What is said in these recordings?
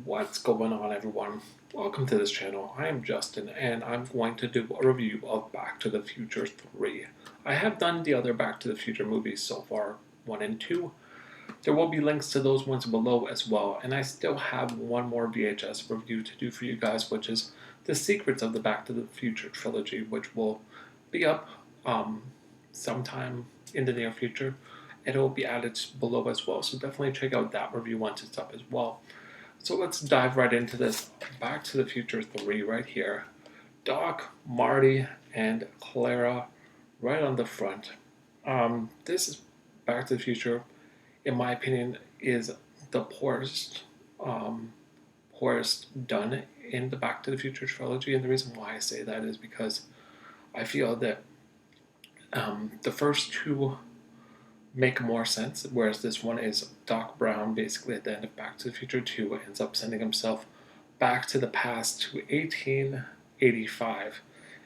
What's going on, everyone? Welcome to this channel. I am Justin and I'm going to do a review of Back to the Future 3. I have done the other Back to the Future movies so far, 1 and 2. There will be links to those ones below as well, and I still have one more VHS review to do for you guys, which is The Secrets of the Back to the Future trilogy, which will be up sometime in the near future. And it will be added below as well, so definitely check out that review once it's up as well. So let's dive right into this. Back to the Future 3 right here. Doc, Marty, and Clara right on the front. This is Back to the Future, in my opinion, is the poorest done in the Back to the Future trilogy. And the reason why I say that is because I feel that the first two make more sense, whereas this one is Doc Brown basically at the end of Back to the Future 2 ends up sending himself back to the past to 1885,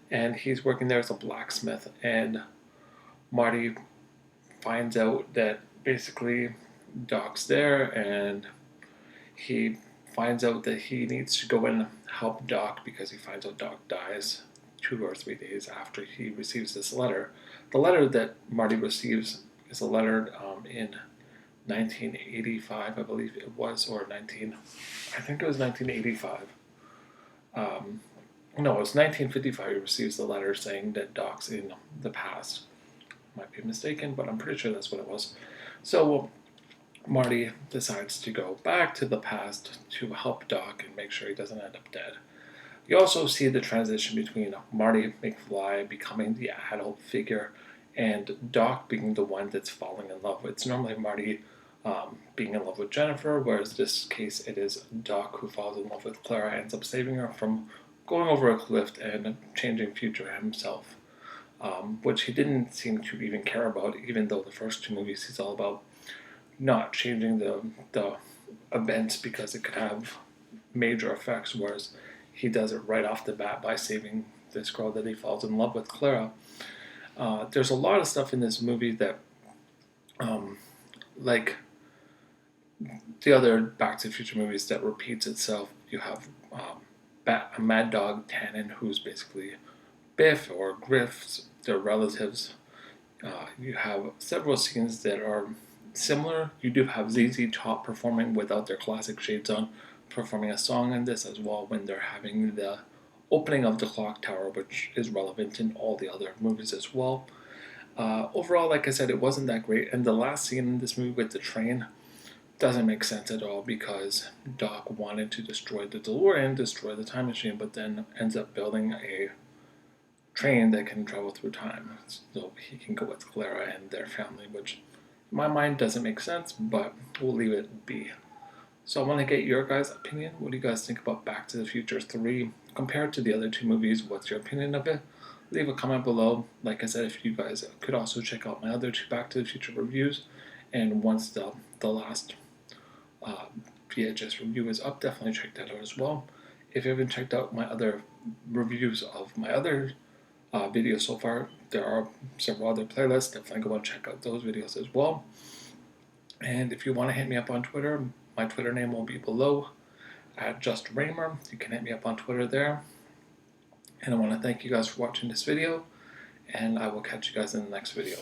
and he's working there as a blacksmith, and Marty finds out that basically Doc's there, and he finds out that he needs to go and help Doc because he finds out Doc dies 2 or 3 days after he receives this letter. The letter that Marty receives is a letter in 1985, I believe it was, or I think it was 1985. No, it was 1955. He receives the letter saying that Doc's in the past. Might be mistaken, but I'm pretty sure that's what it was. So Marty decides to go back to the past to help Doc and make sure he doesn't end up dead. You also see the transition between Marty McFly becoming the adult figure and Doc being the one that's falling in love. It's normally Marty being in love with Jennifer, whereas this case it is Doc who falls in love with Clara, ends up saving her from going over a cliff and changing future himself, which he didn't seem to even care about, even though the first two movies he's all about not changing the events because it could have major effects, whereas he does it right off the bat by saving this girl that he falls in love with, Clara. There's a lot of stuff in this movie that, like the other Back to the Future movies, that repeats itself. You have Mad Dog Tannen, who's basically Biff or Griff's, their relatives. You have several scenes that are similar. You do have ZZ Top performing without their classic shades on, performing a song in this as well when they're having the opening of the clock tower, which is relevant in all the other movies as well. Overall, like I said, it wasn't that great, and the last scene in this movie with the train doesn't make sense at all because Doc wanted to destroy the DeLorean, destroy the time machine, but then ends up building a train that can travel through time so he can go with Clara and their family, which in my mind doesn't make sense, but we'll leave it be. So I want to get your guys' opinion. What do you guys think about Back to the Future 3 compared to the other two movies? What's your opinion of it? Leave a comment below. Like I said, if you guys could also check out my other two Back to the Future reviews, and once the last VHS review is up, definitely check that out as well. If you haven't checked out my other reviews of my other videos so far, there are several other playlists. Definitely go and check out those videos as well. And if you want to hit me up on Twitter, my Twitter name will be below at JustRaymer. You can hit me up on Twitter there. And I want to thank you guys for watching this video, and I will catch you guys in the next video.